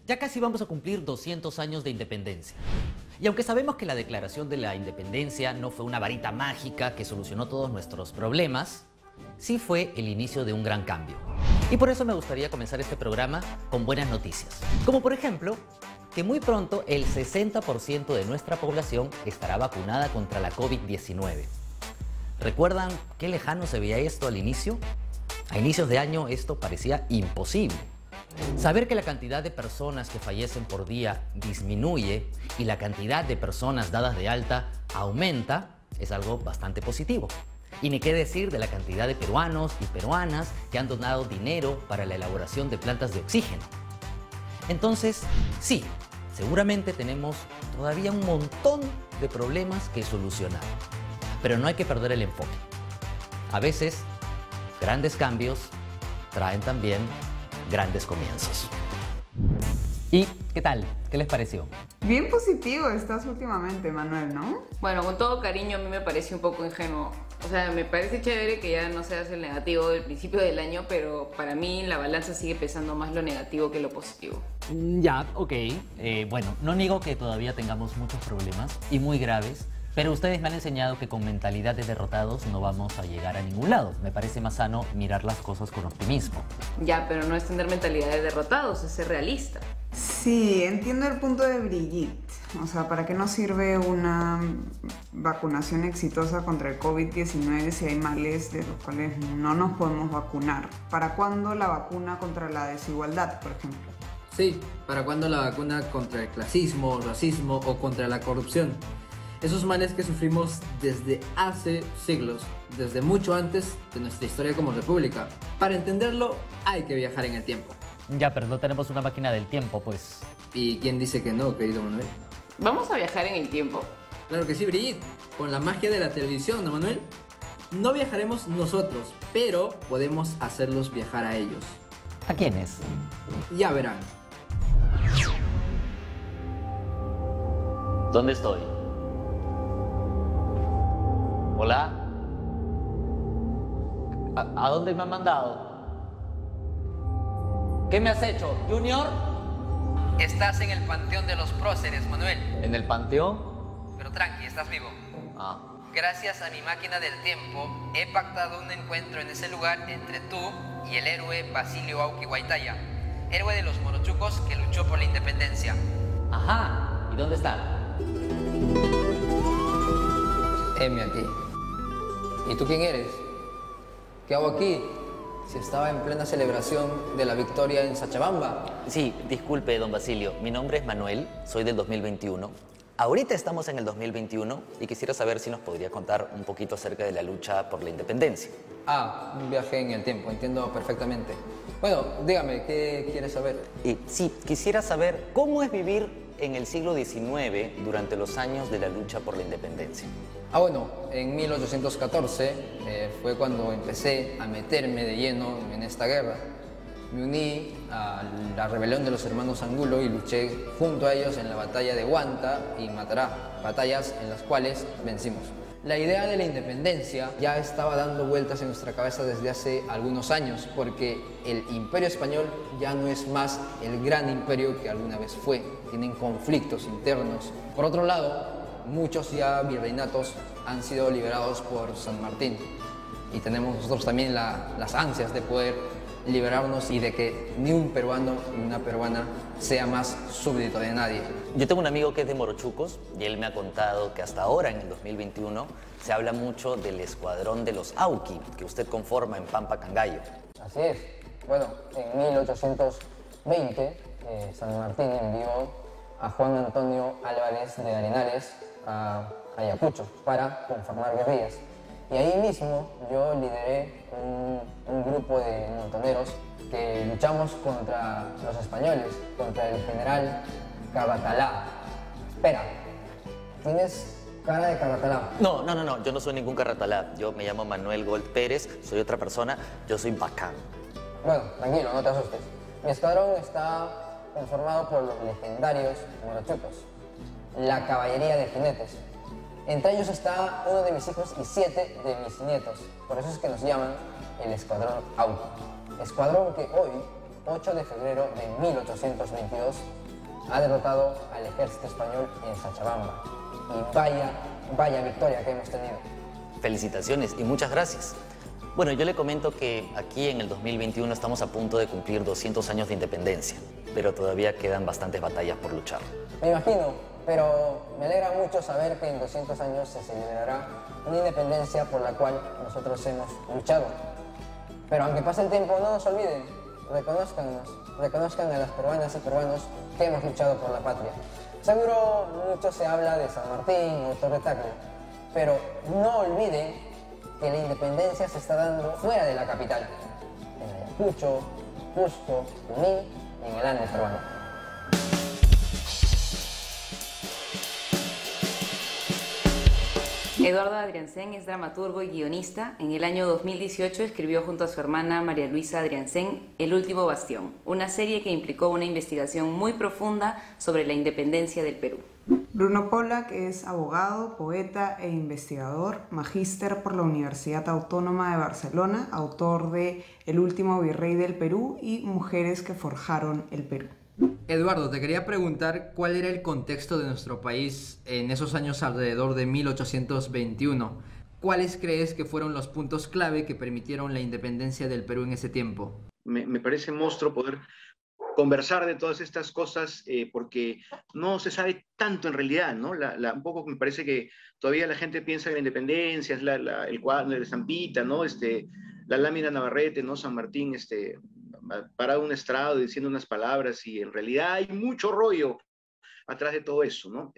Ya casi vamos a cumplir 200 años de independencia. Y aunque sabemos que la declaración de la independencia no fue una varita mágica que solucionó todos nuestros problemas, sí fue el inicio de un gran cambio. Y por eso me gustaría comenzar este programa con buenas noticias. Como por ejemplo, que muy pronto el 60% de nuestra población estará vacunada contra la COVID-19. ¿Recuerdan qué lejano se veía esto al inicio? A inicios de año esto parecía imposible. Saber que la cantidad de personas que fallecen por día disminuye y la cantidad de personas dadas de alta aumenta es algo bastante positivo. Y ni qué decir de la cantidad de peruanos y peruanas que han donado dinero para la elaboración de plantas de oxígeno. Entonces, sí, seguramente tenemos todavía un montón de problemas que solucionar. Pero no hay que perder el enfoque. A veces, grandes cambios traen también grandes comienzos. ¿Y qué tal? ¿Qué les pareció? Bien positivo estás últimamente, Manuel, ¿no? Bueno, con todo cariño, a mí me parece un poco ingenuo. O sea, me parece chévere que ya no seas el negativo del principio del año, pero para mí la balanza sigue pesando más lo negativo que lo positivo. Ya, ok. Bueno, no niego que todavía tengamos muchos problemas y muy graves, pero ustedes me han enseñado que con mentalidad de derrotados no vamos a llegar a ningún lado. Me parece más sano mirar las cosas con optimismo. Ya, pero no es tener mentalidad de derrotados, es ser realista. Sí, entiendo el punto de Brigitte. O sea, ¿para qué nos sirve una vacunación exitosa contra el COVID-19 si hay males de los cuales no nos podemos vacunar? ¿Para cuándo la vacuna contra la desigualdad, por ejemplo? Sí, ¿para cuándo la vacuna contra el clasismo, racismo o contra la corrupción? Esos males que sufrimos desde hace siglos, desde mucho antes de nuestra historia como república. Para entenderlo hay que viajar en el tiempo. Ya, pero no tenemos una máquina del tiempo, pues. ¿Y quién dice que no, querido Manuel? ¿Vamos a viajar en el tiempo? Claro que sí, Brigitte. Con la magia de la televisión, ¿no, Manuel? No viajaremos nosotros, pero podemos hacerlos viajar a ellos. ¿A quiénes? Ya verán. ¿Dónde estoy? ¿Hola? ¿A dónde me han mandado? ¿Qué me has hecho, Junior? Estás en el panteón de los próceres, Manuel. ¿En el panteón? Pero tranqui, estás vivo. Ah. Gracias a mi máquina del tiempo, he pactado un encuentro en ese lugar entre tú y el héroe Basilio Auqui Huaytaya, héroe de los morochucos que luchó por la independencia. Ajá. ¿Y dónde está? Heme aquí. ¿Y tú quién eres? ¿Qué hago aquí? Si estaba en plena celebración de la victoria en Sachabamba. Sí, disculpe, don Basilio. Mi nombre es Manuel, soy del 2021. Ahorita estamos en el 2021 y quisiera saber si nos podría contar un poquito acerca de la lucha por la independencia. Ah, un viaje en el tiempo, entiendo perfectamente. Bueno, dígame, ¿qué quieres saber? Sí, quisiera saber cómo es vivir en el siglo XIX durante los años de la lucha por la independencia. Ah, bueno, en 1814 fue cuando empecé a meterme de lleno en esta guerra. Me uní a la rebelión de los hermanos Angulo y luché junto a ellos en la batalla de Huanta y Matará, batallas en las cuales vencimos. La idea de la independencia ya estaba dando vueltas en nuestra cabeza desde hace algunos años, porque el Imperio Español ya no es más el gran imperio que alguna vez fue. Tienen conflictos internos. Por otro lado, muchos ya virreinatos han sido liberados por San Martín. Y tenemos nosotros también las ansias de poder liberarnos y de que ni un peruano ni una peruana sea más súbdito de nadie. Yo tengo un amigo que es de Morochucos y él me ha contado que hasta ahora, en el 2021, se habla mucho del escuadrón de los Auqui, que usted conforma en Pampa Cangallo. Así es. Bueno, en 1820 San Martín envió a Juan Antonio Álvarez de Arenales a Ayacucho para conformar guerrillas. Y ahí mismo yo lideré un grupo de montoneros que luchamos contra los españoles, contra el general Cabatalá. Espera, ¿tienes cara de Cabatalá? No, yo no soy ningún carratalá. Yo me llamo Manuel Gold Pérez, soy otra persona, yo soy bacán. Bueno, tranquilo, no te asustes. Mi escuadrón está conformado por los legendarios morochucos, la caballería de jinetes. Entre ellos está uno de mis hijos y 7 de mis nietos. Por eso es que nos llaman el Escuadrón Auqui. Escuadrón que hoy 8 de febrero de 1822, ha derrotado al ejército español en Sachabamba. Y vaya victoria que hemos tenido. Felicitaciones y muchas gracias. Bueno, yo le comento que aquí en el 2021 estamos a punto de cumplir 200 años de independencia, pero todavía quedan bastantes batallas por luchar. Me imagino, pero me alegra mucho saber que en 200 años se celebrará una independencia por la cual nosotros hemos luchado. Pero aunque pase el tiempo, no nos olviden, reconozcan a las peruanas y peruanos que hemos luchado por la patria. Seguro mucho se habla de San Martín o Torre Tagle, pero no olviden que la independencia se está dando fuera de la capital, en Ayacucho, Cusco, Junín y en el Ande peruano. Eduardo Adriancén es dramaturgo y guionista. En el año 2018 escribió junto a su hermana María Luisa Adriancén El último bastión, una serie que implicó una investigación muy profunda sobre la independencia del Perú. Bruno Pollack es abogado, poeta e investigador, magíster por la Universidad Autónoma de Barcelona, autor de El último virrey del Perú y Mujeres que forjaron el Perú. Eduardo, te quería preguntar cuál era el contexto de nuestro país en esos años alrededor de 1821. ¿Cuáles crees que fueron los puntos clave que permitieron la independencia del Perú en ese tiempo? Me parece monstruo poder conversar de todas estas cosas porque no se sabe tanto en realidad, ¿no? Un poco me parece que todavía la gente piensa que la independencia es el cuadro de estampita, ¿no? La lámina Navarrete, ¿no? San Martín, parado en un estrado diciendo unas palabras y en realidad hay mucho rollo atrás de todo eso, ¿no?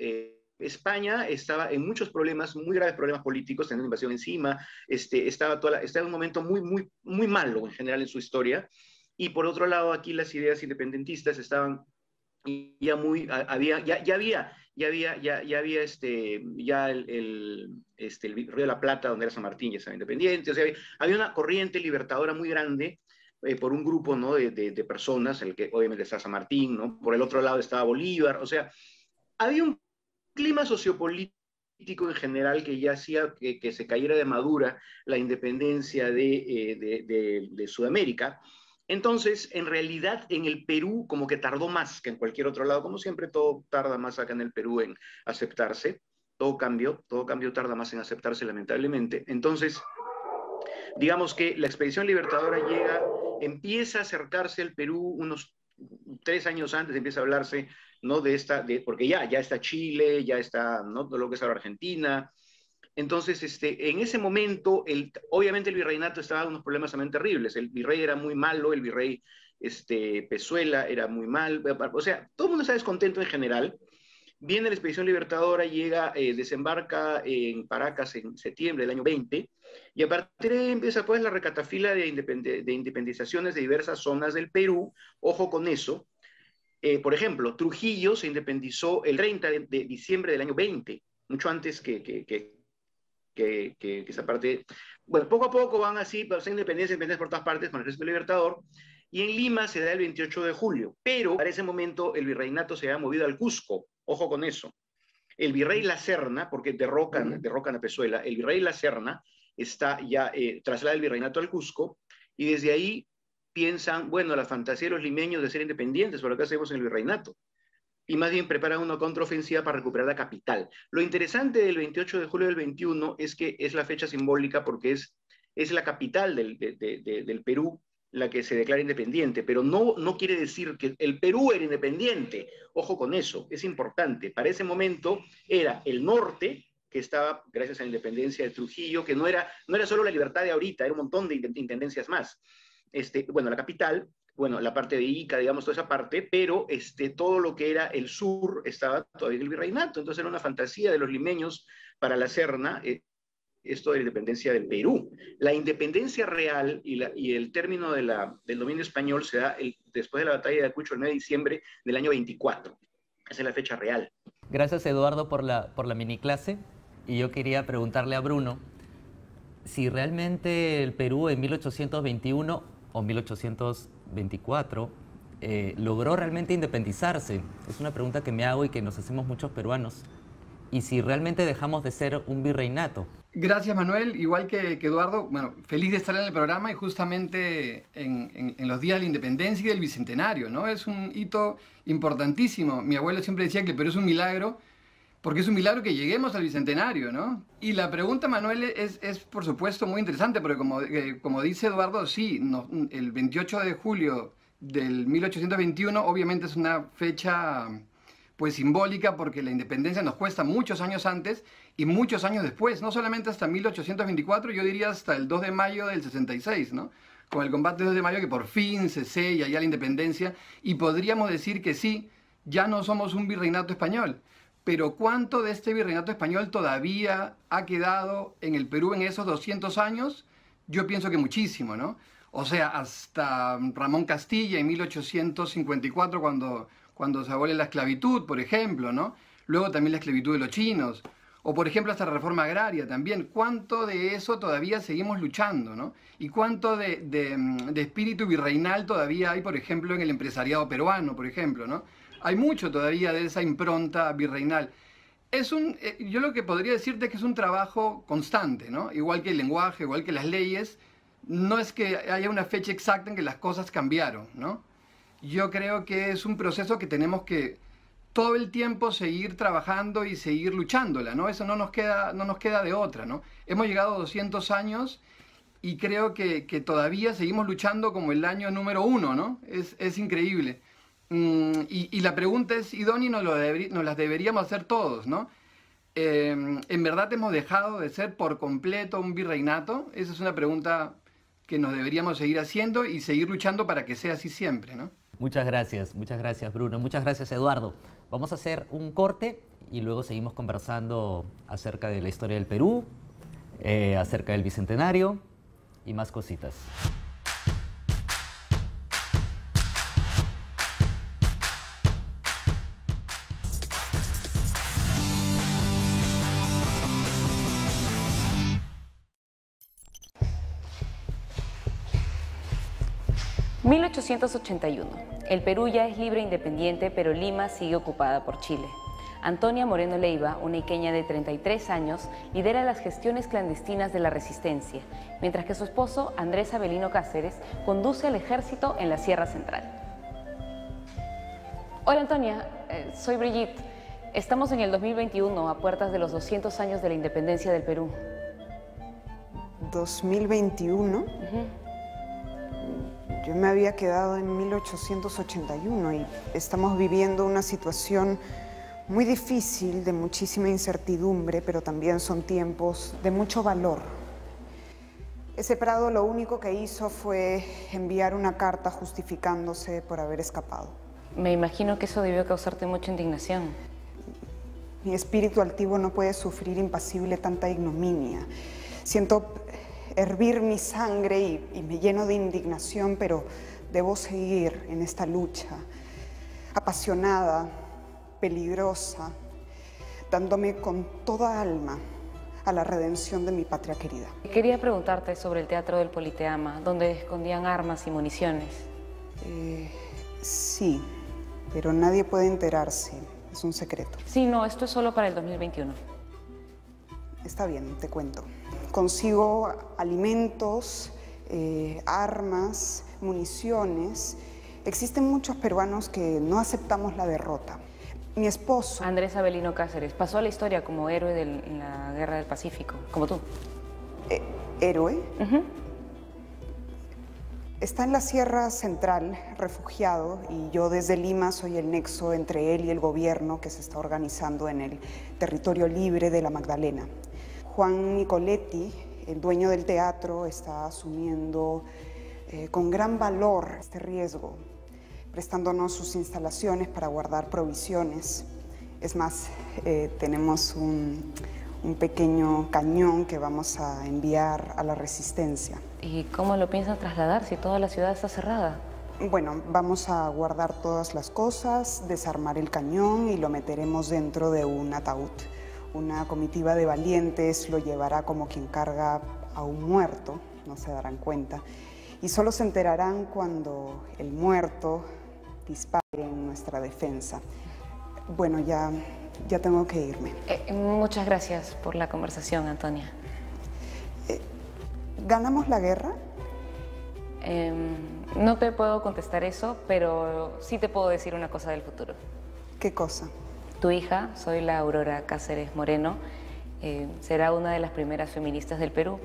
España estaba en muchos problemas, muy graves problemas políticos, teniendo invasión encima, estaba en un momento muy malo en general en su historia, y por otro lado aquí las ideas independentistas estaban ya el Río de la Plata, donde era San Martín, ya estaba independiente, o sea, había una corriente libertadora muy grande por un grupo, ¿no? de personas, el que obviamente está San Martín, ¿no? Por el otro lado estaba Bolívar, o sea, había un clima sociopolítico en general que ya hacía que se cayera de madura la independencia de Sudamérica. Entonces, en realidad, en el Perú como que tardó más que en cualquier otro lado, como siempre todo tarda más acá en el Perú en aceptarse, todo cambio tarda más en aceptarse lamentablemente. Entonces, digamos que la expedición libertadora empieza a acercarse al Perú unos 3 años antes, empieza a hablarse, ¿no? Porque ya está Chile, ya está, ¿no? Todo lo que es ahora Argentina. Entonces, en ese momento, obviamente el virreinato estaba en unos problemas también terribles. El virrey era muy malo, el virrey Pezuela era muy mal, o sea, todo el mundo está descontento en general. Viene la expedición libertadora, desembarca en Paracas en septiembre del año 20, y a partir de ahí empieza pues la recatafila de independizaciones de diversas zonas del Perú. Ojo con eso. Por ejemplo, Trujillo se independizó el 30 de diciembre del año 20, mucho antes que esa parte. Bueno, poco a poco van así, pero se independencia por todas partes con el Ejército Libertador, y en Lima se da el 28 de julio, pero para ese momento el virreinato se había movido al Cusco, ojo con eso. El virrey La Serna, porque derrocan a Pezuela, el virrey La Serna traslada el virreinato al Cusco, y desde ahí piensan, bueno, la fantasía de los limeños de ser independientes, por lo que hacemos en el virreinato, y más bien preparan una contraofensiva para recuperar la capital. Lo interesante del 28 de julio del 21 es que es la fecha simbólica porque es la capital del Perú la que se declara independiente, pero no quiere decir que el Perú era independiente. Ojo con eso, es importante. Para ese momento era el norte, que estaba gracias a la independencia de Trujillo, que no era solo la libertad de ahorita, era un montón de intendencias más. La capital, la parte de Ica, digamos, toda esa parte, pero todo lo que era el sur estaba todavía en el virreinato. Entonces era una fantasía de los limeños para la Serna, esto de la independencia del Perú. La independencia real y el término del dominio español se da después de la batalla de Ayacucho el 9 de diciembre del año 24. Esa es la fecha real. Gracias, Eduardo, por la mini clase. Y yo quería preguntarle a Bruno si realmente el Perú en 1821 o 1824 logró realmente independizarse. Es una pregunta que me hago y que nos hacemos muchos peruanos. y si realmente dejamos de ser un virreinato. Gracias, Manuel. Igual que Eduardo, bueno, feliz de estar en el programa y justamente en los días de la independencia y del bicentenario, ¿no? Es un hito importantísimo. Mi abuelo siempre decía que el Perú es un milagro, porque es un milagro que lleguemos al bicentenario, ¿no? Y la pregunta, Manuel, es por supuesto muy interesante, porque como dice Eduardo, sí, el 28 de julio del 1821 obviamente es una fecha pues simbólica, porque la independencia nos cuesta muchos años antes y muchos años después, no solamente hasta 1824, yo diría hasta el 2 de mayo del 66, ¿no? Con el combate del 2 de mayo que por fin se sella ya la independencia, y podríamos decir que sí, ya no somos un virreinato español, pero ¿cuánto de este virreinato español todavía ha quedado en el Perú en esos 200 años? Yo pienso que muchísimo, ¿no? O sea, hasta Ramón Castilla en 1854, cuando se abole la esclavitud, por ejemplo, ¿no? Luego también la esclavitud de los chinos, o por ejemplo hasta la reforma agraria también. ¿Cuánto de eso todavía seguimos luchando, ¿no? Y cuánto de espíritu virreinal todavía hay, por ejemplo, en el empresariado peruano, por ejemplo, ¿no? Hay mucho todavía de esa impronta virreinal. Yo lo que podría decirte es que es un trabajo constante, ¿no? Igual que el lenguaje, igual que las leyes, no es que haya una fecha exacta en que las cosas cambiaron, ¿no? Yo creo que es un proceso que tenemos que todo el tiempo seguir trabajando y seguir luchándola, ¿no? Eso no nos queda de otra, ¿no? Hemos llegado a 200 años y creo que todavía seguimos luchando como el año número 1, ¿no? Es increíble. Y la pregunta es, ¿y Donny nos las deberíamos hacer todos, ¿no? ¿En verdad hemos dejado de ser por completo un virreinato? Esa es una pregunta que nos deberíamos seguir haciendo y seguir luchando para que sea así siempre, ¿no? Muchas gracias Bruno, muchas gracias Eduardo. Vamos a hacer un corte y luego seguimos conversando acerca de la historia del Perú, acerca del Bicentenario y más cositas. ...1881. El Perú ya es libre e independiente, pero Lima sigue ocupada por Chile. Antonia Moreno Leiva, una iqueña de 33 años, lidera las gestiones clandestinas de la resistencia, mientras que su esposo, Andrés Avelino Cáceres, conduce al ejército en la Sierra Central. Hola Antonia, soy Brigitte. Estamos en el 2021, a puertas de los 200 años de la independencia del Perú. ¿2021? Yo me había quedado en 1881 y estamos viviendo una situación muy difícil, de muchísima incertidumbre, pero también son tiempos de mucho valor. Ese Prado lo único que hizo fue enviar una carta justificándose por haber escapado. Me imagino que eso debió causarte mucha indignación. Mi espíritu altivo no puede sufrir impasible tanta ignominia. Siento hervir mi sangre y me lleno de indignación, pero debo seguir en esta lucha, apasionada, peligrosa, dándome con toda alma a la redención de mi patria querida. Quería preguntarte sobre el Teatro del Politeama, donde escondían armas y municiones. Sí, pero nadie puede enterarse, es un secreto. Sí, no, esto es solo para el 2021. Está bien, te cuento. Consigo alimentos, armas, municiones. Existen muchos peruanos que no aceptamos la derrota. Mi esposo... Andrés Avelino Cáceres pasó a la historia como héroe en la Guerra del Pacífico, como tú. ¿Héroe? Está en la Sierra Central, refugiado, y yo desde Lima soy el nexo entre él y el gobierno que se está organizando en el territorio libre de la Magdalena. Juan Nicoletti, el dueño del teatro, está asumiendo con gran valor este riesgo, prestándonos sus instalaciones para guardar provisiones. Es más, tenemos un pequeño cañón que vamos a enviar a la resistencia. ¿Y cómo lo piensan trasladar si toda la ciudad está cerrada? Bueno, vamos a guardar todas las cosas, desarmar el cañón y lo meteremos dentro de un ataúd. Una comitiva de valientes lo llevará como quien carga a un muerto, no se darán cuenta. Y solo se enterarán cuando el muerto dispare en nuestra defensa. Bueno, ya ya tengo que irme. Muchas gracias por la conversación, Antonia. ¿Ganamos la guerra? No te puedo contestar eso, pero sí te puedo decir una cosa del futuro. ¿Qué cosa? Tu hija, soy la Aurora Cáceres Moreno, será una de las primeras feministas del Perú.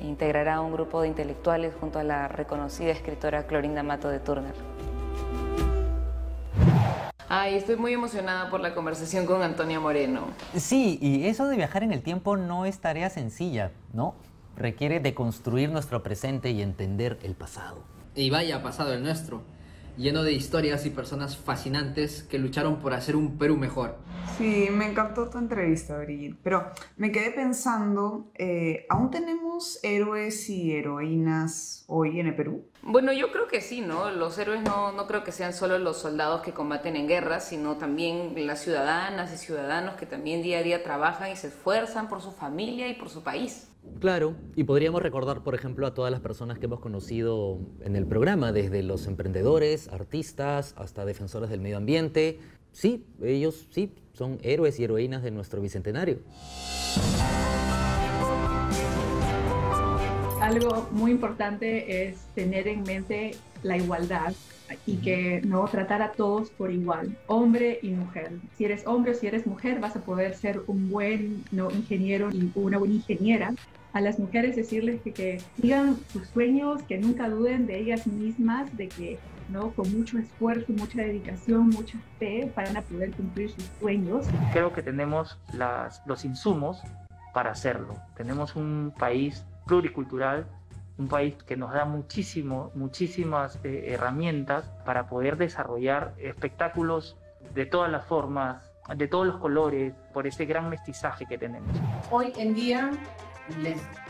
Integrará un grupo de intelectuales junto a la reconocida escritora Clorinda Mato de Turner. Ay, estoy muy emocionada por la conversación con Antonia Moreno. Sí, y eso de viajar en el tiempo no es tarea sencilla, ¿no? Requiere deconstruir nuestro presente y entender el pasado. Y vaya pasado el nuestro, lleno de historias y personas fascinantes que lucharon por hacer un Perú mejor. Sí, me encantó tu entrevista, Brigitte, pero me quedé pensando, ¿aún tenemos héroes y heroínas hoy en el Perú? Bueno, yo creo que sí, ¿no? Los héroes no creo que sean solo los soldados que combaten en guerra, sino también las ciudadanas y ciudadanos que también día a día trabajan y se esfuerzan por su familia y por su país. Claro, y podríamos recordar, por ejemplo, a todas las personas que hemos conocido en el programa, desde los emprendedores, artistas, hasta defensores del medio ambiente. Sí, ellos sí, son héroes y heroínas de nuestro bicentenario. Algo muy importante es tener en mente la igualdad y que no tratar a todos por igual, hombre y mujer. Si eres hombre o si eres mujer, vas a poder ser un buen ingeniero y una buena ingeniera. A las mujeres decirles que sigan sus sueños, que nunca duden de ellas mismas, de que ¿no? Con mucho esfuerzo, mucha dedicación, mucha fe, van a poder cumplir sus sueños. Creo que tenemos los insumos para hacerlo. Tenemos un país pluricultural, un país que nos da muchísimas herramientas para poder desarrollar espectáculos de todas las formas, de todos los colores, por ese gran mestizaje que tenemos. Hoy en día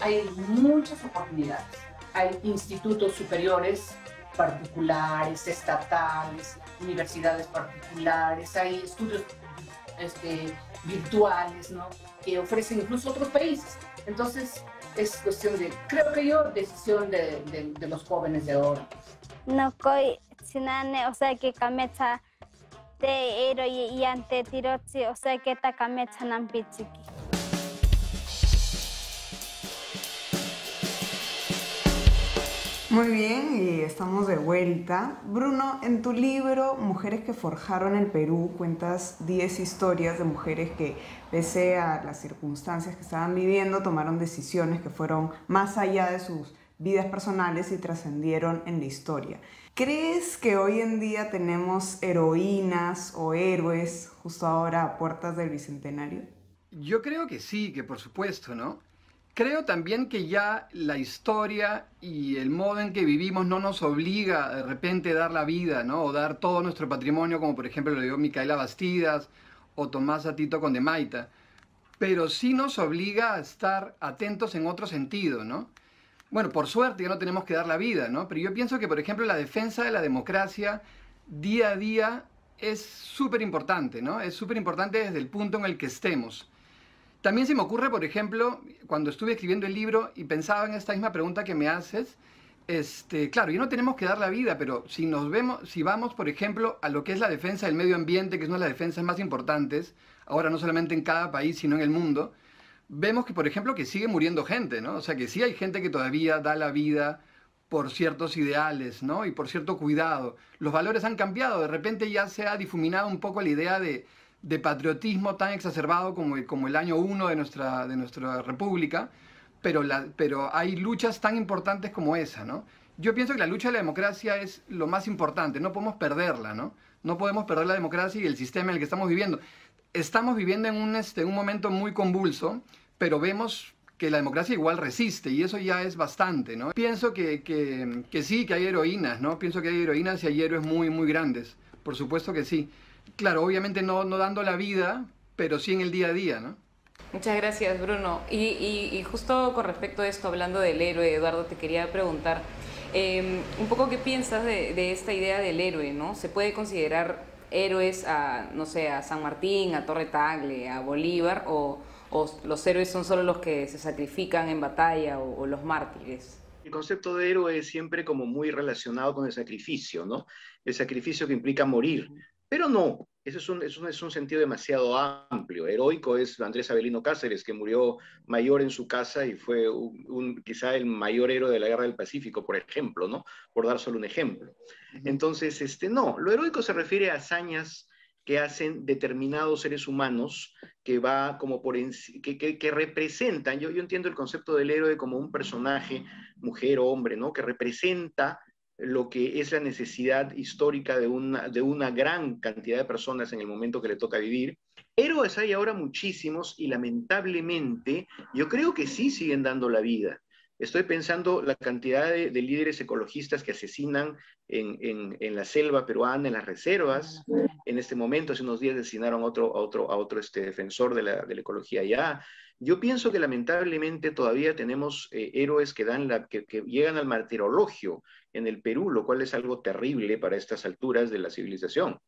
hay muchas oportunidades. Hay institutos superiores particulares, estatales, universidades particulares, hay estudios virtuales, ¿no? Que ofrecen incluso otros países. Entonces, es cuestión de, creo que yo, decisión de los jóvenes de ahora. No coi sinane, o sea que camecha de ero y ante tirotsi, o sea que ta camecha nampichiki. Muy bien, y estamos de vuelta. Bruno, en tu libro Mujeres que forjaron el Perú, cuentas 10 historias de mujeres que, pese a las circunstancias que estaban viviendo, tomaron decisiones que fueron más allá de sus vidas personales y trascendieron en la historia. ¿Crees que hoy en día tenemos heroínas o héroes justo ahora a puertas del Bicentenario? Yo creo que sí, que por supuesto, ¿no? Creo también que ya la historia y el modo en que vivimos no nos obliga de repente a dar la vida, ¿no? O dar todo nuestro patrimonio, como por ejemplo lo dio Micaela Bastidas o Tomás Atito Condemaita. Pero sí nos obliga a estar atentos en otro sentido, ¿no? Bueno, por suerte ya no tenemos que dar la vida, ¿no? Pero yo pienso que, por ejemplo, la defensa de la democracia día a día es súper importante, ¿no? Es súper importante desde el punto en el que estemos. También se me ocurre, por ejemplo, cuando estuve escribiendo el libro y pensaba en esta misma pregunta que me haces, claro, ya no tenemos que dar la vida, pero si vamos, por ejemplo, a lo que es la defensa del medio ambiente, que es una de las defensas más importantes, ahora no solamente en cada país, sino en el mundo, vemos que, por ejemplo, que sigue muriendo gente, ¿no? O sea, que sí hay gente que todavía da la vida por ciertos ideales, ¿no? Y por cierto cuidado. Los valores han cambiado, de repente ya se ha difuminado un poco la idea de patriotismo tan exacerbado como el año 1 de nuestra república, pero hay luchas tan importantes como esa, ¿no? Yo pienso que la lucha de la democracia es lo más importante, no podemos perderla, ¿no? No podemos perder la democracia y el sistema en el que estamos viviendo. Estamos viviendo en un momento muy convulso, pero vemos que la democracia igual resiste y eso ya es bastante, ¿no? Pienso que sí, que hay heroínas, ¿no? Pienso que hay heroínas y hay héroes muy, muy grandes, por supuesto que sí. Claro, obviamente no dando la vida, pero sí en el día a día, ¿no? Muchas gracias, Bruno. Y justo con respecto a esto, hablando del héroe, Eduardo, te quería preguntar un poco qué piensas de esta idea del héroe, ¿no? ¿Se puede considerar héroes a, no sé, a San Martín, a Torre Tagle, a Bolívar, o los héroes son solo los que se sacrifican en batalla o los mártires? El concepto de héroe es siempre como muy relacionado con el sacrificio, ¿no? El sacrificio que implica morir. Pero no, Ese es un sentido demasiado amplio. Heroico es Andrés Avelino Cáceres, que murió mayor en su casa y fue quizá el mayor héroe de la Guerra del Pacífico, por ejemplo, ¿no? Por dar solo un ejemplo. Entonces, no, lo heroico se refiere a hazañas que hacen determinados seres humanos que va como que representan, yo entiendo el concepto del héroe como un personaje, mujer o hombre, ¿no? Que representa lo que es la necesidad histórica de una gran cantidad de personas en el momento que le toca vivir. Héroes hay ahora muchísimos y lamentablemente yo creo que sí siguen dando la vida. Estoy pensando la cantidad de líderes ecologistas que asesinan en la selva peruana, en las reservas. En este momento, hace unos días asesinaron a otro defensor de la ecología allá. Yo pienso que lamentablemente todavía tenemos héroes que llegan al martirologio en el Perú, lo cual es algo terrible para estas alturas de la civilización.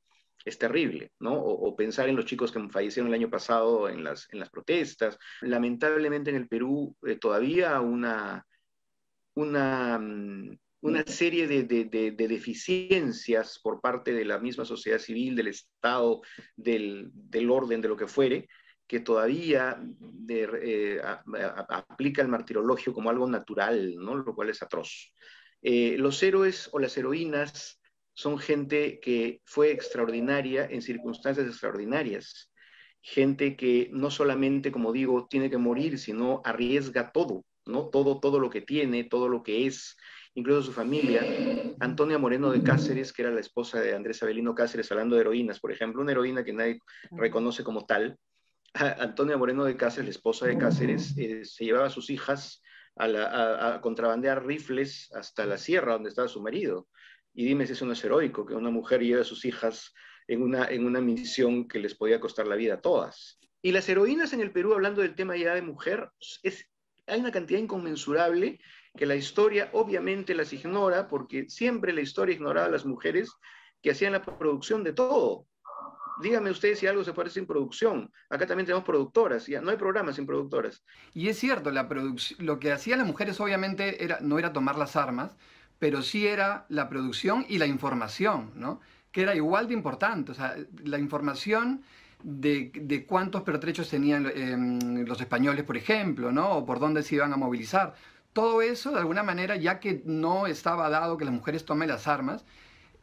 Es terrible, ¿no? O pensar en los chicos que fallecieron el año pasado en las protestas. Lamentablemente en el Perú todavía una serie de deficiencias por parte de la misma sociedad civil, del Estado, del orden, de lo que fuere, que todavía aplica el martirologio como algo natural, ¿no? Lo cual es atroz. Los héroes o las heroínas son gente que fue extraordinaria en circunstancias extraordinarias, gente que no solamente, como digo, tiene que morir, sino arriesga todo, ¿no? Todo lo que tiene, todo lo que es, incluso su familia. Antonia Moreno de Cáceres, que era la esposa de Andrés Avelino Cáceres, hablando de heroínas, por ejemplo, una heroína que nadie reconoce como tal. Antonia Moreno de Cáceres, la esposa de Cáceres, se llevaba a sus hijas a contrabandear rifles hasta la sierra donde estaba su marido. Y dime si eso no es heroico, que una mujer lleve a sus hijas en una misión que les podía costar la vida a todas. Y las heroínas en el Perú, hablando del tema ya de mujer, hay una cantidad inconmensurable que la historia obviamente las ignora, porque siempre la historia ignoraba a las mujeres que hacían la producción de todo. Díganme ustedes si algo se parece sin producción. Acá también tenemos productoras, ya no hay programas sin productoras. Y es cierto, lo que hacían las mujeres obviamente no era tomar las armas, pero sí era la producción y la información, ¿no? Que era igual de importante. O sea, la información de cuántos pertrechos tenían los españoles, por ejemplo, ¿no? O por dónde se iban a movilizar. Todo eso, de alguna manera, ya que no estaba dado que las mujeres tomen las armas,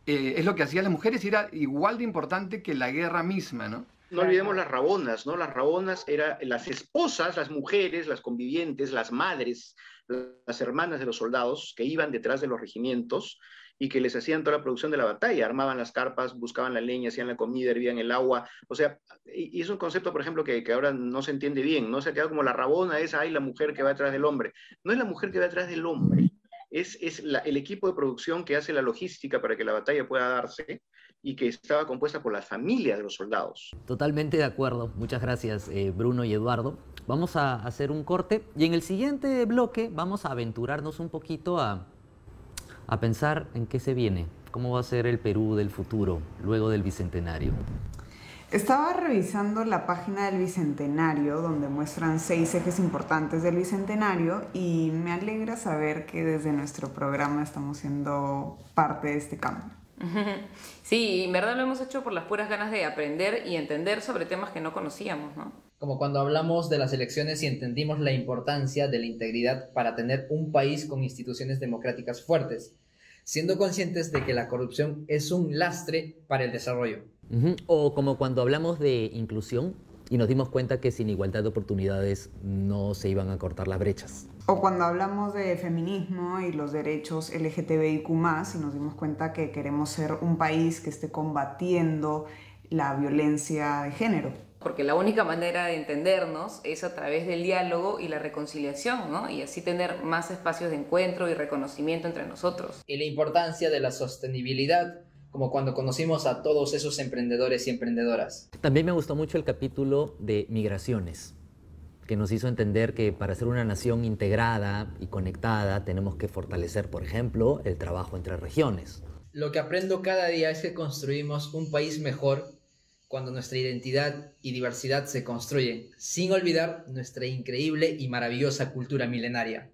es lo que hacían las mujeres y era igual de importante que la guerra misma, ¿no? No olvidemos las rabonas, ¿no? Las rabonas eran las esposas, las mujeres, las convivientes, las madres, las hermanas de los soldados que iban detrás de los regimientos y que les hacían toda la producción de la batalla, armaban las carpas, buscaban la leña, hacían la comida, hervían el agua. O sea, y es un concepto, por ejemplo, que ahora no se entiende bien, ¿no? Se ha quedado como la rabona esa, ay, la mujer que va detrás del hombre. No es la mujer que va detrás del hombre. Es el equipo de producción que hace la logística para que la batalla pueda darse y que estaba compuesta por las familias de los soldados. Totalmente de acuerdo. Muchas gracias, Bruno y Eduardo. Vamos a hacer un corte y en el siguiente bloque vamos a aventurarnos un poquito a pensar en qué se viene, cómo va a ser el Perú del futuro luego del Bicentenario. Estaba revisando la página del Bicentenario, donde muestran 6 ejes importantes del Bicentenario, y me alegra saber que desde nuestro programa estamos siendo parte de este cambio. Sí, en verdad lo hemos hecho por las puras ganas de aprender y entender sobre temas que no conocíamos, ¿no? Como cuando hablamos de las elecciones y entendimos la importancia de la integridad para tener un país con instituciones democráticas fuertes, siendo conscientes de que la corrupción es un lastre para el desarrollo. O como cuando hablamos de inclusión y nos dimos cuenta que sin igualdad de oportunidades no se iban a cortar las brechas. O cuando hablamos de feminismo y los derechos LGTBIQ+, y nos dimos cuenta que queremos ser un país que esté combatiendo la violencia de género. Porque la única manera de entendernos es a través del diálogo y la reconciliación, ¿no? Y así tener más espacios de encuentro y reconocimiento entre nosotros. Y la importancia de la sostenibilidad, como cuando conocimos a todos esos emprendedores y emprendedoras. También me gustó mucho el capítulo de migraciones, que nos hizo entender que para ser una nación integrada y conectada tenemos que fortalecer, por ejemplo, el trabajo entre regiones. Lo que aprendo cada día es que construimos un país mejor cuando nuestra identidad y diversidad se construyen, sin olvidar nuestra increíble y maravillosa cultura milenaria.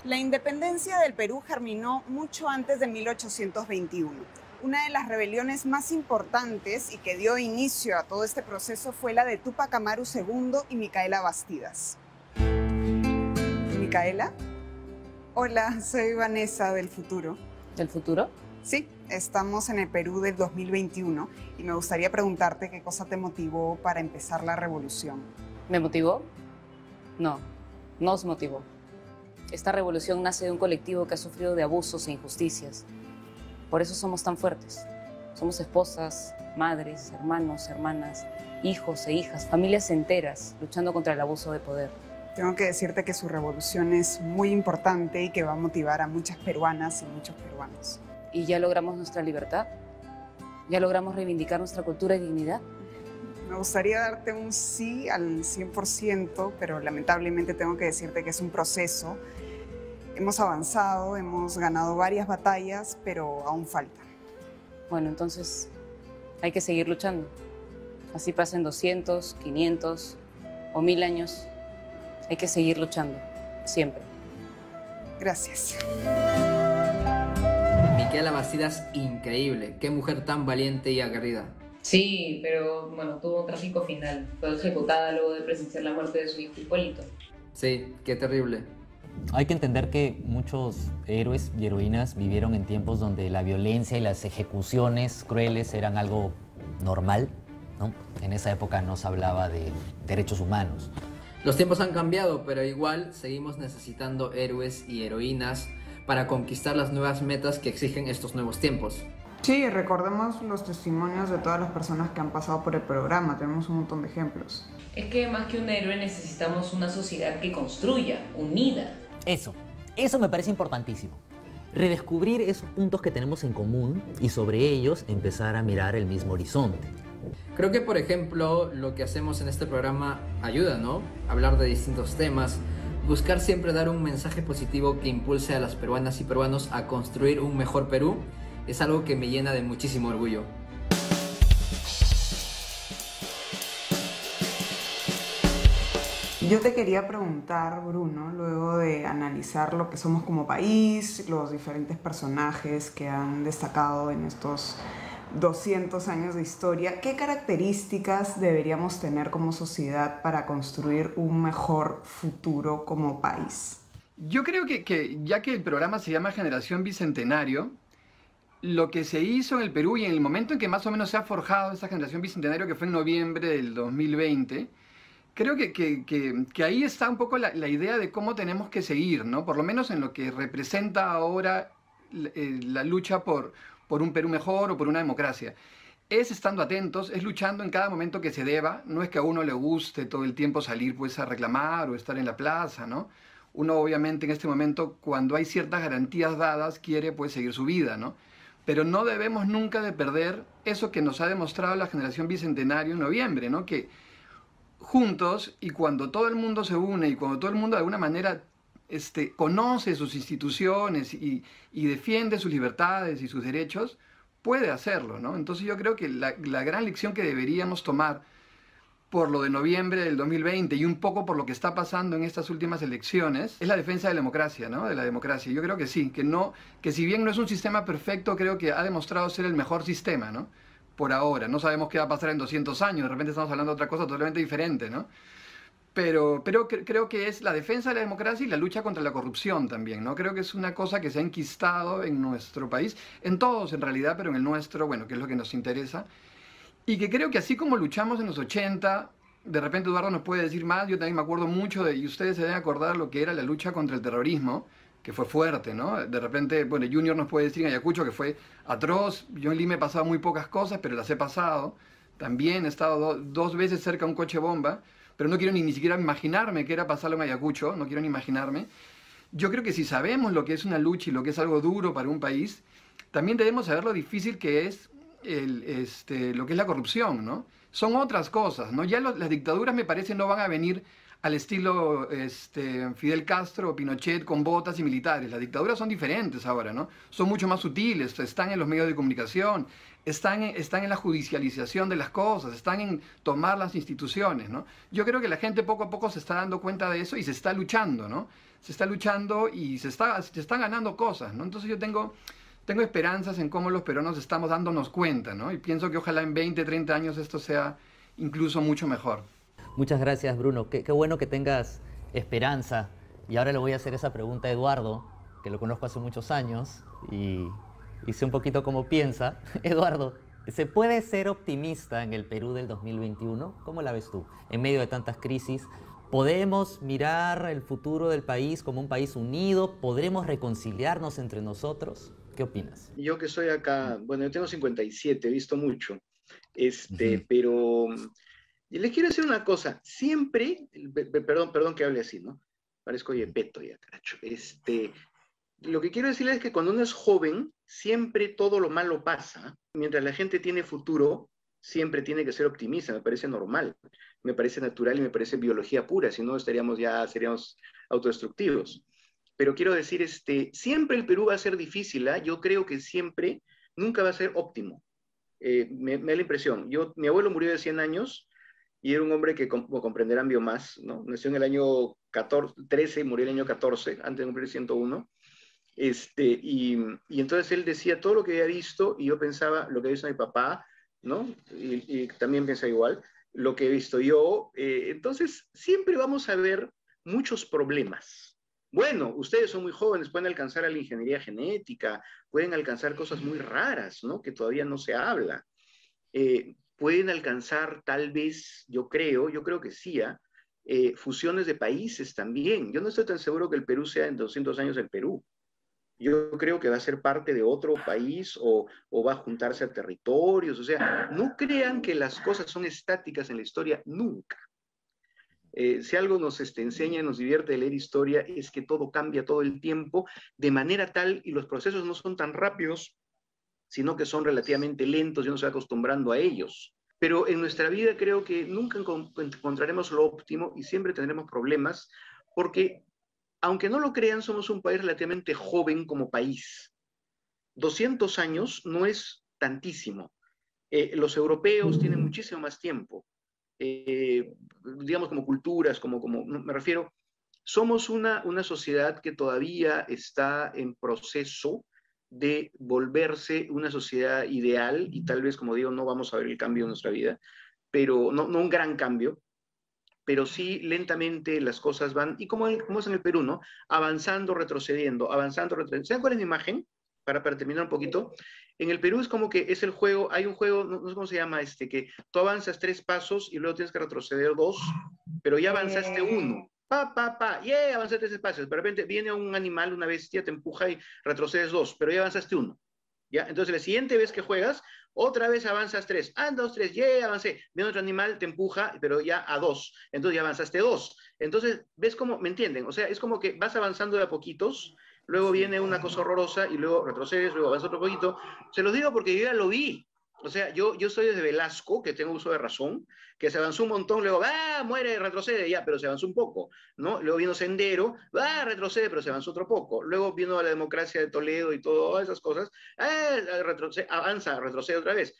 La independencia del Perú germinó mucho antes de 1821. Una de las rebeliones más importantes y que dio inicio a todo este proceso fue la de Túpac Amaru II y Micaela Bastidas. ¿Micaela? Hola, soy Vanessa del futuro. ¿Del futuro? Sí, estamos en el Perú del 2021 y me gustaría preguntarte qué cosa te motivó para empezar la revolución. ¿Me motivó? No, no os motivó. Esta revolución nace de un colectivo que ha sufrido de abusos e injusticias. Por eso somos tan fuertes. Somos esposas, madres, hermanos, hermanas, hijos e hijas, familias enteras luchando contra el abuso de poder. Tengo que decirte que su revolución es muy importante y que va a motivar a muchas peruanas y muchos peruanos. ¿Y ya logramos nuestra libertad? ¿Ya logramos reivindicar nuestra cultura y dignidad? Me gustaría darte un sí al 100%, pero lamentablemente tengo que decirte que es un proceso. Hemos avanzado, hemos ganado varias batallas, pero aún falta. Bueno, entonces hay que seguir luchando. Así pasen 200, 500 o 1000 años. Hay que seguir luchando, siempre. Gracias. Micaela Bastidas, increíble. Qué mujer tan valiente y aguerrida. Sí, pero bueno, tuvo un trágico final. Fue ejecutada luego de presenciar la muerte de su hijo Hipólito. Sí, qué terrible. Hay que entender que muchos héroes y heroínas vivieron en tiempos donde la violencia y las ejecuciones crueles eran algo normal, ¿no? En esa época no se hablaba de derechos humanos. Los tiempos han cambiado, pero igual seguimos necesitando héroes y heroínas para conquistar las nuevas metas que exigen estos nuevos tiempos. Sí, recordemos los testimonios de todas las personas que han pasado por el programa, tenemos un montón de ejemplos. Es que más que un héroe necesitamos una sociedad que construya, unida. Eso me parece importantísimo. Redescubrir esos puntos que tenemos en común y sobre ellos empezar a mirar el mismo horizonte. Creo que, por ejemplo, lo que hacemos en este programa ayuda, ¿no? Hablar de distintos temas, buscar siempre dar un mensaje positivo que impulse a las peruanas y peruanos a construir un mejor Perú, es algo que me llena de muchísimo orgullo. Yo te quería preguntar, Bruno, luego de analizar lo que somos como país, los diferentes personajes que han destacado en estos 200 años de historia, ¿qué características deberíamos tener como sociedad para construir un mejor futuro como país? Yo creo que ya que el programa se llama Generación Bicentenario, lo que se hizo en el Perú y en el momento en que más o menos se ha forjado esa Generación Bicentenario, que fue en noviembre del 2020, creo que ahí está un poco la idea de cómo tenemos que seguir, ¿no? Por lo menos en lo que representa ahora la lucha por un Perú mejor o por una democracia. Es estando atentos, es luchando en cada momento que se deba. No es que a uno le guste todo el tiempo salir pues a reclamar o estar en la plaza, ¿no? Uno obviamente en este momento, cuando hay ciertas garantías dadas, quiere pues seguir su vida, ¿no? Pero no debemos nunca de perder eso que nos ha demostrado la Generación Bicentenario en noviembre, ¿no? Que juntos, y cuando todo el mundo se une y cuando todo el mundo de alguna manera conoce sus instituciones y defiende sus libertades y sus derechos, puede hacerlo, ¿no? Entonces yo creo que la gran lección que deberíamos tomar por lo de noviembre del 2020 y un poco por lo que está pasando en estas últimas elecciones es la defensa de la democracia, ¿no? De la democracia. Yo creo que sí, que si bien no es un sistema perfecto, creo que ha demostrado ser el mejor sistema, ¿no? Por ahora. No sabemos qué va a pasar en 200 años, de repente estamos hablando de otra cosa totalmente diferente, ¿no? Pero creo que es la defensa de la democracia y la lucha contra la corrupción también, ¿no? Creo que es una cosa que se ha enquistado en nuestro país, en todos en realidad, pero en el nuestro, bueno, que es lo que nos interesa. Y que creo que así como luchamos en los 80, de repente Eduardo nos puede decir más, yo también me acuerdo mucho y ustedes se deben acordar lo que era la lucha contra el terrorismo, que fue fuerte, ¿no? De repente, bueno, Junior nos puede decir en Ayacucho que fue atroz, yo en Lima he pasado muy pocas cosas, pero las he pasado. También he estado dos veces cerca de un coche bomba, pero no quiero ni siquiera imaginarme qué era pasarlo en Ayacucho, no quiero ni imaginarme. Yo creo que si sabemos lo que es una lucha y lo que es algo duro para un país, también debemos saber lo difícil que es lo que es la corrupción, ¿no? Son otras cosas, ¿no? Ya las dictaduras, me parece, no van a venir al estilo Fidel Castro o Pinochet con botas y militares. Las dictaduras son diferentes ahora, ¿no? Son mucho más sutiles, están en los medios de comunicación, están en la judicialización de las cosas, están en tomar las instituciones, ¿no? Yo creo que la gente poco a poco se está dando cuenta de eso y se está luchando, ¿no? está luchando y se están ganando cosas, ¿no? Entonces yo tengo esperanzas en cómo los peruanos estamos dándonos cuenta, ¿no? Y pienso que ojalá en 20, 30 años esto sea incluso mucho mejor. Muchas gracias, Bruno. Qué bueno que tengas esperanza. Y ahora le voy a hacer esa pregunta a Eduardo, que lo conozco hace muchos años y sé un poquito cómo piensa. Eduardo, ¿se puede ser optimista en el Perú del 2021? ¿Cómo la ves tú? En medio de tantas crisis, ¿podemos mirar el futuro del país como un país unido? ¿Podremos reconciliarnos entre nosotros? ¿Qué opinas? Yo que soy acá, bueno, yo tengo 57, he visto mucho, pero les quiero decir una cosa, siempre, perdón que hable así, ¿no? Parezco Yepeto ya, caracho. Lo que quiero decirles es que cuando uno es joven, siempre todo lo malo pasa. Mientras la gente tiene futuro, siempre tiene que ser optimista, me parece normal, me parece natural y me parece biología pura, si no seríamos autodestructivos. Pero quiero decir, siempre el Perú va a ser difícil, ¿eh? Yo creo que siempre, nunca va a ser óptimo. Me da la impresión. Mi abuelo murió de 100 años y era un hombre que, como comprenderán, vio más, ¿no? Nació en el año 13 y murió en el año 14, antes de cumplir 101. Y entonces él decía todo lo que había visto y yo pensaba lo que había visto mi papá, ¿no? Y también piensa igual, lo que he visto yo. Entonces siempre vamos a ver muchos problemas. Bueno, ustedes son muy jóvenes, pueden alcanzar a la ingeniería genética, pueden alcanzar cosas muy raras, ¿no? Que todavía no se habla. Pueden alcanzar tal vez, yo creo que sí, fusiones de países también. Yo no estoy tan seguro que el Perú sea en 200 años el Perú. Yo creo que va a ser parte de otro país o va a juntarse a territorios. O sea, no crean que las cosas son estáticas en la historia, nunca. Si algo nos enseña, nos divierte leer historia, es que todo cambia todo el tiempo de manera tal, y los procesos no son tan rápidos, sino que son relativamente lentos y uno se va acostumbrando a ellos. Pero en nuestra vida creo que nunca encontraremos lo óptimo y siempre tendremos problemas, porque aunque no lo crean, somos un país relativamente joven como país. 200 años no es tantísimo. Los europeos tienen muchísimo más tiempo. Digamos como culturas, me refiero, somos una sociedad que todavía está en proceso de volverse una sociedad ideal y tal vez, como digo, no vamos a ver el cambio en nuestra vida, pero no un gran cambio, pero sí lentamente las cosas van, y como es en el Perú, ¿no? Avanzando, retrocediendo, avanzando, retrocediendo. ¿Saben cuál es mi imagen? Para terminar un poquito. En el Perú es como que es el juego, hay un juego, no sé cómo se llama, que tú avanzas 3 pasos y luego tienes que retroceder 2, pero ya avanzaste 1. Avanzaste 3 espacios. De repente viene un animal, una bestia, te empuja y retrocedes 2, pero ya avanzaste 1. ¿Ya? Entonces la siguiente vez que juegas, otra vez avanzas 3. 2, 3, avancé. Viene otro animal, te empuja, pero ya a 2. Entonces ya avanzaste 2. Entonces, ¿ves cómo? ¿Me entienden? O sea, es como que vas avanzando de a poquitos, luego viene una cosa horrorosa y luego retrocedes, luego avanzas otro poquito. Se los digo porque yo ya lo vi. O sea, yo soy desde Velasco, que tengo uso de razón, que se avanzó un montón, luego, muere, retrocede, ya, pero se avanzó un poco, ¿no? Luego vino Sendero, retrocede, pero se avanzó otro poco. Luego vino la democracia de Toledo y todas esas cosas, avanza, retrocede otra vez.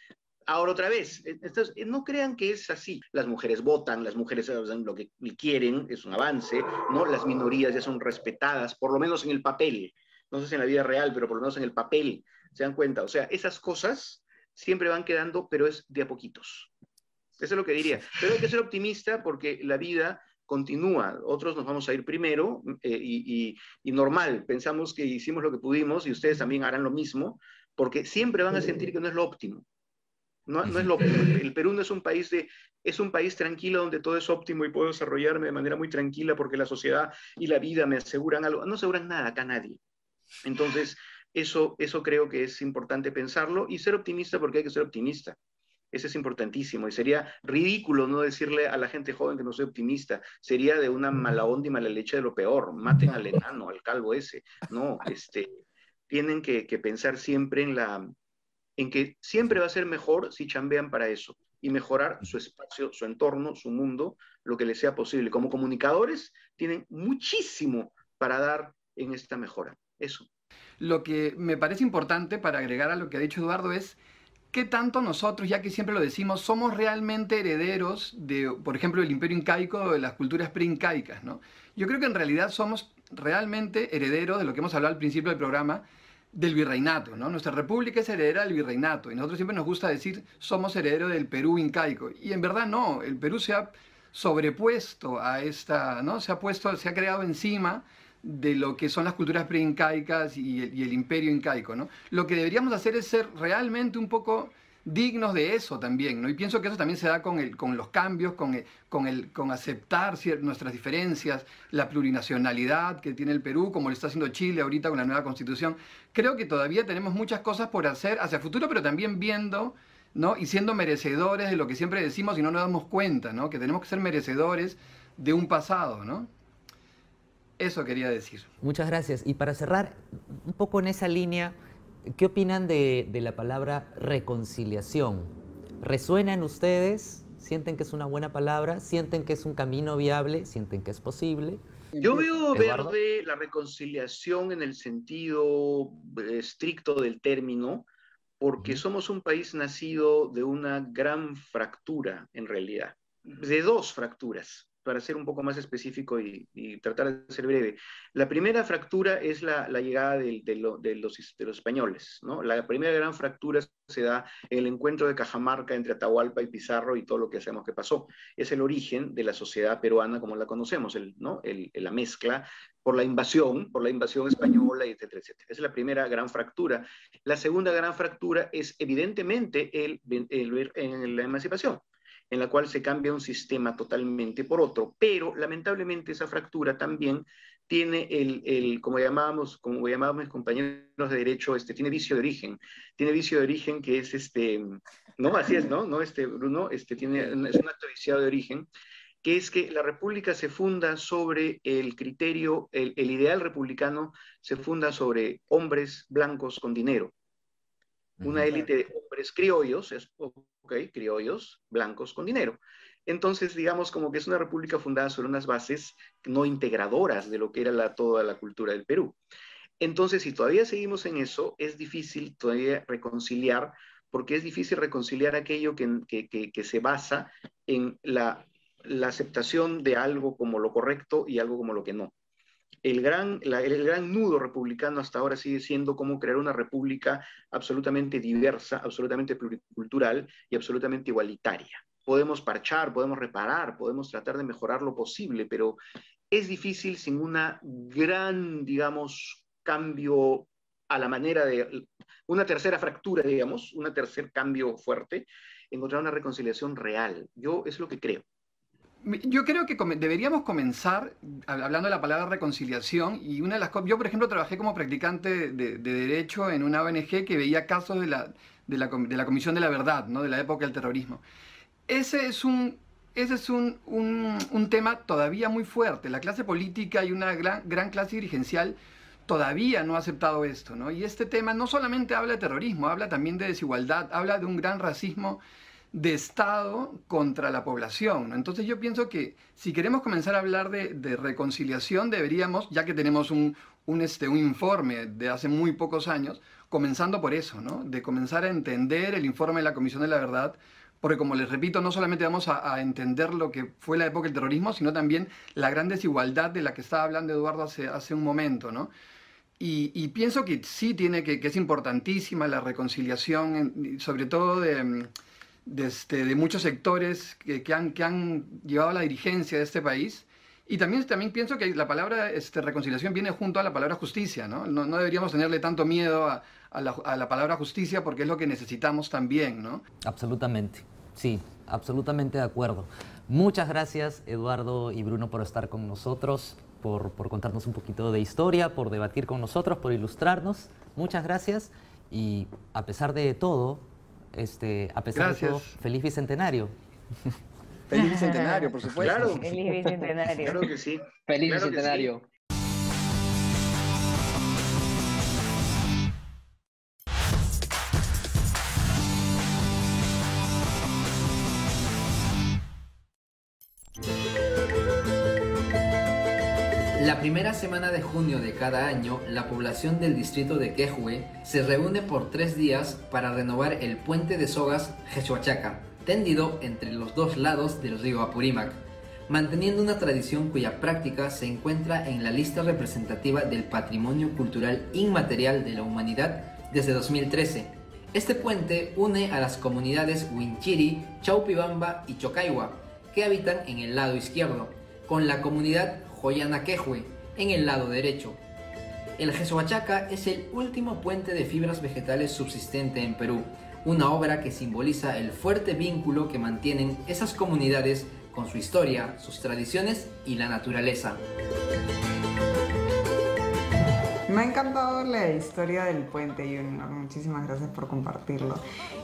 Ahora otra vez. Entonces, no crean que es así. Las mujeres votan, las mujeres hacen lo que quieren, es un avance, ¿no? Las minorías ya son respetadas, por lo menos en el papel. No sé si en la vida real, pero por lo menos en el papel. ¿Se dan cuenta? O sea, esas cosas siempre van quedando, pero es de a poquitos. Eso es lo que diría. Pero hay que ser optimista porque la vida continúa. Otros nos vamos a ir primero y normal. Pensamos que hicimos lo que pudimos y ustedes también harán lo mismo, porque siempre van a sentir que no es lo óptimo. No es lo óptimo. El Perú no es un país es un país tranquilo donde todo es óptimo y puedo desarrollarme de manera muy tranquila porque la sociedad y la vida me aseguran algo. No aseguran nada acá nadie. Entonces, eso creo que es importante pensarlo y ser optimista porque hay que ser optimista. Eso es importantísimo y sería ridículo no decirle a la gente joven que no soy optimista. Sería de una mala onda y mala leche de lo peor. Maten al enano, al calvo ese. No, tienen que pensar siempre en que siempre va a ser mejor si chambean para eso y mejorar su espacio, su entorno, su mundo, lo que les sea posible. Como comunicadores tienen muchísimo para dar en esta mejora. Eso. Lo que me parece importante para agregar a lo que ha dicho Eduardo es qué tanto nosotros, ya que siempre lo decimos, somos realmente herederos de, por ejemplo, del imperio incaico o de las culturas preincaicas, ¿no? Yo creo que en realidad somos realmente herederos de lo que hemos hablado al principio del programa, del virreinato, ¿no? Nuestra república es heredera del virreinato y nosotros siempre nos gusta decir somos herederos del Perú incaico. Y en verdad no, el Perú se ha sobrepuesto a esta, ¿no? Se ha creado encima de lo que son las culturas preincaicas y el imperio incaico, ¿no? Lo que deberíamos hacer es ser realmente un poco dignos de eso también, ¿no? Y pienso que eso también se da con los cambios, con aceptar nuestras diferencias, la plurinacionalidad que tiene el Perú, como lo está haciendo Chile ahorita con la nueva constitución. Creo que todavía tenemos muchas cosas por hacer hacia el futuro, pero también viendo, ¿no? Y siendo merecedores de lo que siempre decimos y no nos damos cuenta, ¿no? Que tenemos que ser merecedores de un pasado, ¿no? Eso quería decir. Muchas gracias. Y para cerrar, un poco en esa línea, ¿qué opinan de la palabra reconciliación? ¿Resuena en ustedes? ¿Sienten que es una buena palabra? ¿Sienten que es un camino viable? ¿Sienten que es posible? Yo veo Eduardo. verde la reconciliación en el sentido estricto del término, porque somos un país nacido de una gran fractura, en realidad, de dos fracturas, para ser un poco más específico y tratar de ser breve. La primera fractura es la llegada de los españoles, ¿no? La primera gran fractura se da en el encuentro de Cajamarca entre Atahualpa y Pizarro y todo lo que sabemos que pasó. Es el origen de la sociedad peruana como la conocemos, la mezcla por la invasión española, etcétera, etcétera. Esa es la primera gran fractura. La segunda gran fractura es evidentemente la emancipación, en la cual se cambia un sistema totalmente por otro, pero lamentablemente esa fractura también tiene como llamábamos mis compañeros de derecho, tiene vicio de origen que es no, así es, ¿no? Bruno, es un acto viciado de origen, que es que la república se funda sobre el criterio, el ideal republicano se funda sobre hombres blancos con dinero. Una élite de hombres criollos, criollos, blancos con dinero. Entonces, digamos como que es una república fundada sobre unas bases no integradoras de lo que era toda la cultura del Perú. Entonces, si todavía seguimos en eso, es difícil todavía reconciliar, porque es difícil reconciliar aquello que se basa en la aceptación de algo como lo correcto y algo como lo que no. El gran nudo republicano hasta ahora sigue siendo cómo crear una república absolutamente diversa, absolutamente pluricultural y absolutamente igualitaria. Podemos parchar, podemos reparar, podemos tratar de mejorar lo posible, pero es difícil sin una gran, digamos, cambio a la manera de una tercera fractura, digamos, un tercer cambio fuerte, encontrar una reconciliación real. Yo es lo que creo. Yo creo que deberíamos comenzar hablando de la palabra reconciliación y una de las cosas, yo por ejemplo trabajé como practicante de Derecho en una ONG que veía casos de la Comisión de la Verdad, ¿no? De la época del terrorismo. Ese es un tema todavía muy fuerte. La clase política y una gran clase dirigencial todavía no ha aceptado esto, ¿no? Y este tema no solamente habla de terrorismo, habla también de desigualdad, habla de un gran racismo de Estado contra la población, ¿no? Entonces yo pienso que si queremos comenzar a hablar de reconciliación deberíamos, ya que tenemos un informe de hace muy pocos años, comenzando por eso, ¿no? De comenzar a entender el informe de la Comisión de la Verdad, porque como les repito, no solamente vamos a entender lo que fue la época del terrorismo, sino también la gran desigualdad de la que estaba hablando Eduardo hace un momento, ¿no? Y pienso que sí que es importantísima la reconciliación, sobre todo de muchos sectores que han llevado a la dirigencia de este país. Y también pienso que la palabra reconciliación viene junto a la palabra justicia, ¿no? No deberíamos tenerle tanto miedo a la palabra justicia porque es lo que necesitamos también, ¿no? Absolutamente, sí, absolutamente de acuerdo. Muchas gracias, Eduardo y Bruno, por estar con nosotros, por contarnos un poquito de historia, por debatir con nosotros, por ilustrarnos. Muchas gracias y a pesar de todo, de todo, feliz bicentenario. Feliz bicentenario, por supuesto. Claro. Feliz bicentenario. Claro que sí. Feliz Claro que bicentenario. sí. La primera semana de junio de cada año, la población del distrito de Quehue se reúne por 3 días para renovar el puente de sogas Jechuachaca, tendido entre los dos lados del río Apurímac. manteniendo una tradición cuya práctica se encuentra en la lista representativa del Patrimonio Cultural Inmaterial de la Humanidad desde 2013. Este puente une a las comunidades Huinchiri, Chaupibamba y Chocaiwa, que habitan en el lado izquierdo, con la comunidad Joyanaquehue en el lado derecho. El Jesuachaca es el último puente de fibras vegetales subsistente en Perú, una obra que simboliza el fuerte vínculo que mantienen esas comunidades con su historia, sus tradiciones y la naturaleza. Me ha encantado la historia del puente, Junior. Muchísimas gracias por compartirlo.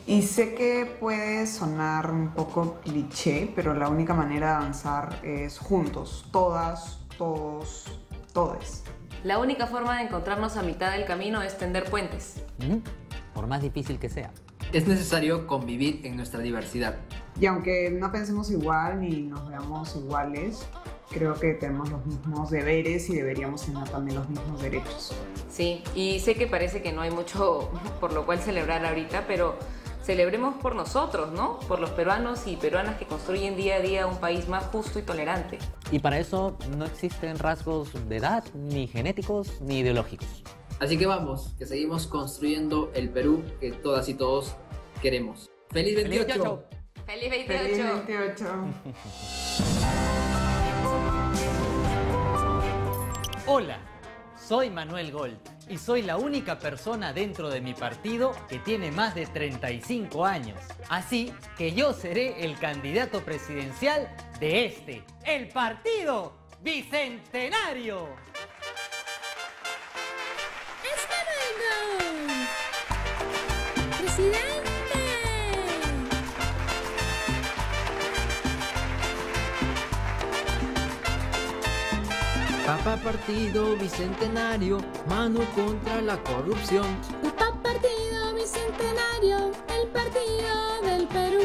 Y sé que puede sonar un poco cliché, pero la única manera de avanzar es juntos, todas, todos, todes. La única forma de encontrarnos a mitad del camino es tender puentes. Por más difícil que sea. Es necesario convivir en nuestra diversidad. Y aunque no pensemos igual ni nos veamos iguales, creo que tenemos los mismos deberes y deberíamos tener también los mismos derechos. Sí, y sé que parece que no hay mucho por lo cual celebrar ahorita, pero celebremos por nosotros, ¿no? Por los peruanos y peruanas que construyen día a día un país más justo y tolerante. Y para eso no existen rasgos de edad, ni genéticos, ni ideológicos. Así que vamos, que seguimos construyendo el Perú que todas y todos queremos. ¡Feliz 28! ¡Feliz 28! ¡Feliz 28! Hola, soy Manuel Gold y soy la única persona dentro de mi partido que tiene más de 35 años. Así que yo seré el candidato presidencial de el Partido Bicentenario. ¡Presidente! Papá Partido Bicentenario, mano contra la corrupción. Papá Partido Bicentenario, el partido del Perú.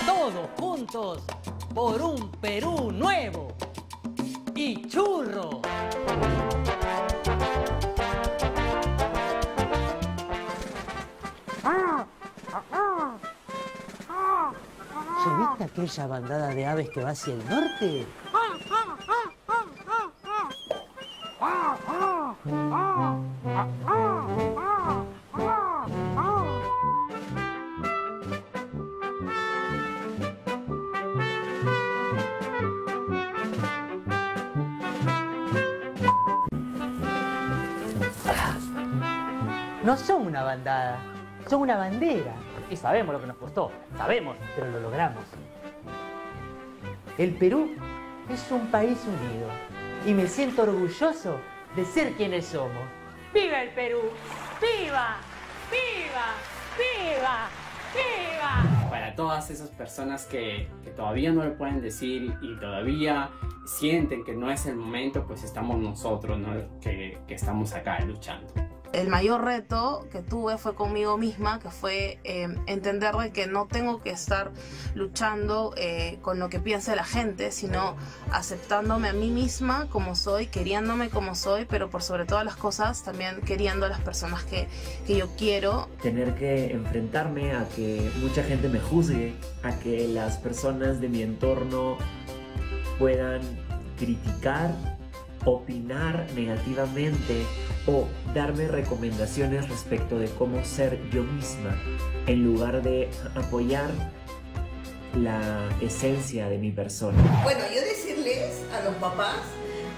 Todos juntos por un Perú nuevo y churro. ¿Se viste aquella bandada de aves que va hacia el norte? No son una bandada, son una bandera. Y sabemos lo que nos costó, sabemos, pero lo logramos. El Perú es un país unido y me siento orgulloso de ser quienes somos. ¡Viva el Perú! ¡Viva! ¡Viva! ¡Viva! ¡Viva! Para todas esas personas que todavía no lo pueden decir y todavía sienten que no es el momento, pues estamos nosotros, ¿no? que estamos acá luchando. El mayor reto que tuve fue conmigo misma, que fue entender de que no tengo que estar luchando con lo que piense la gente, sino aceptándome a mí misma como soy, queriéndome como soy, pero por sobre todas las cosas también queriendo a las personas que yo quiero. Tener que enfrentarme a que mucha gente me juzgue, a que las personas de mi entorno puedan criticar, opinar negativamente o darme recomendaciones respecto de cómo ser yo misma en lugar de apoyar la esencia de mi persona. Bueno, yo decirles a los papás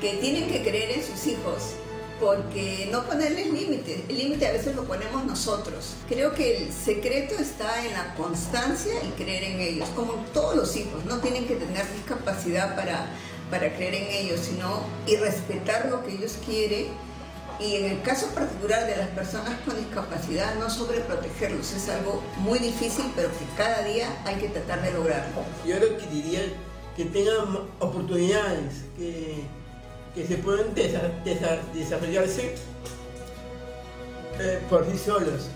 que tienen que creer en sus hijos, porque no ponerles límites, el límite a veces lo ponemos nosotros. Creo que el secreto está en la constancia y creer en ellos, como todos los hijos, no tienen que tener discapacidad para creer en ellos, sino y respetar lo que ellos quieren, y en el caso particular de las personas con discapacidad no sobreprotegerlos, es algo muy difícil, pero que cada día hay que tratar de lograrlo. Yo lo que diría es que tengan oportunidades, que se puedan desarrollarse por sí solos,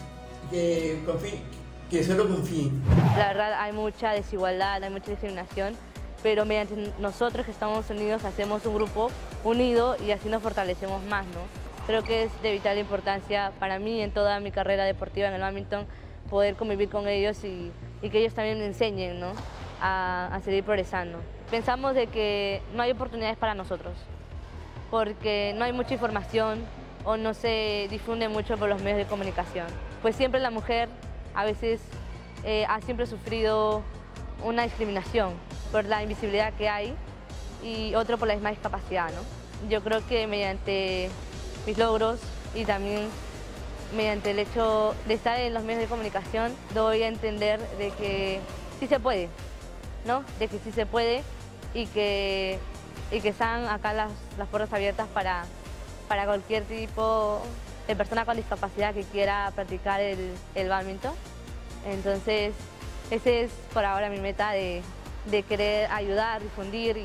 que solo confíen. La verdad hay mucha desigualdad, hay mucha discriminación, pero mediante nosotros que estamos unidos hacemos un grupo unido y así nos fortalecemos más, ¿no? Creo que es de vital importancia para mí en toda mi carrera deportiva en el bádminton poder convivir con ellos y que ellos también me enseñen, ¿no?, a seguir progresando. Pensamos de que no hay oportunidades para nosotros, porque no hay mucha información o no se difunde mucho por los medios de comunicación. Pues siempre la mujer a veces ha siempre sufrido una discriminación por la invisibilidad que hay y otro por la misma discapacidad, ¿no? Yo creo que mediante mis logros y también mediante el hecho de estar en los medios de comunicación doy a entender de que sí se puede, ¿no? De que sí se puede y que están acá las puertas abiertas para cualquier tipo de persona con discapacidad que quiera practicar el bádminton. Entonces, esa es por ahora mi meta de querer ayudar, difundir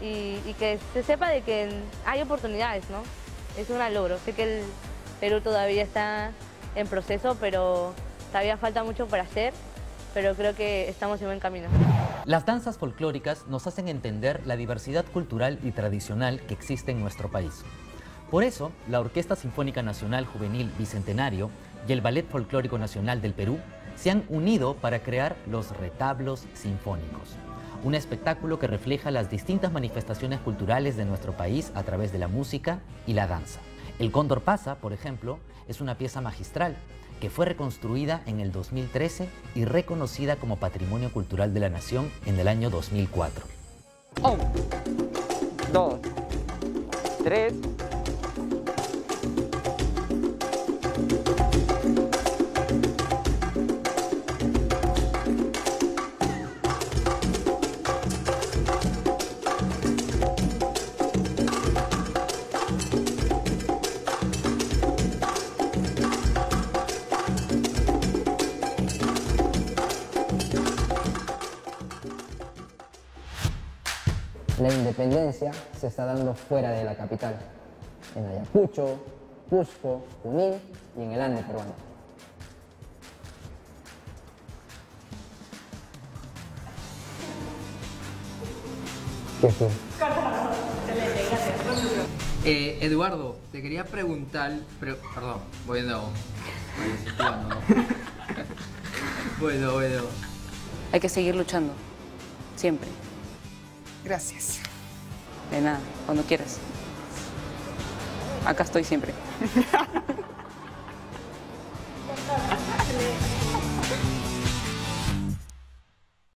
y que se sepa de que hay oportunidades, ¿no? Es un logro. Sé que el Perú todavía está en proceso, pero todavía falta mucho por hacer, pero creo que estamos en buen camino. Las danzas folclóricas nos hacen entender la diversidad cultural y tradicional que existe en nuestro país. Por eso, la Orquesta Sinfónica Nacional Juvenil Bicentenario y el Ballet Folclórico Nacional del Perú se han unido para crear los retablos sinfónicos, un espectáculo que refleja las distintas manifestaciones culturales de nuestro país a través de la música y la danza. El Cóndor Pasa, por ejemplo, es una pieza magistral que fue reconstruida en el 2013 y reconocida como Patrimonio Cultural de la Nación en el año 2004. 1, 2, 3... La independencia se está dando fuera de la capital, en Ayacucho, Cusco, Junín y en el Ande peruano. ¿Qué fue? Eduardo, te quería preguntar, perdón, voy de nuevo. Bueno. Hay que seguir luchando, siempre. Gracias. De nada, cuando quieras. Acá estoy siempre.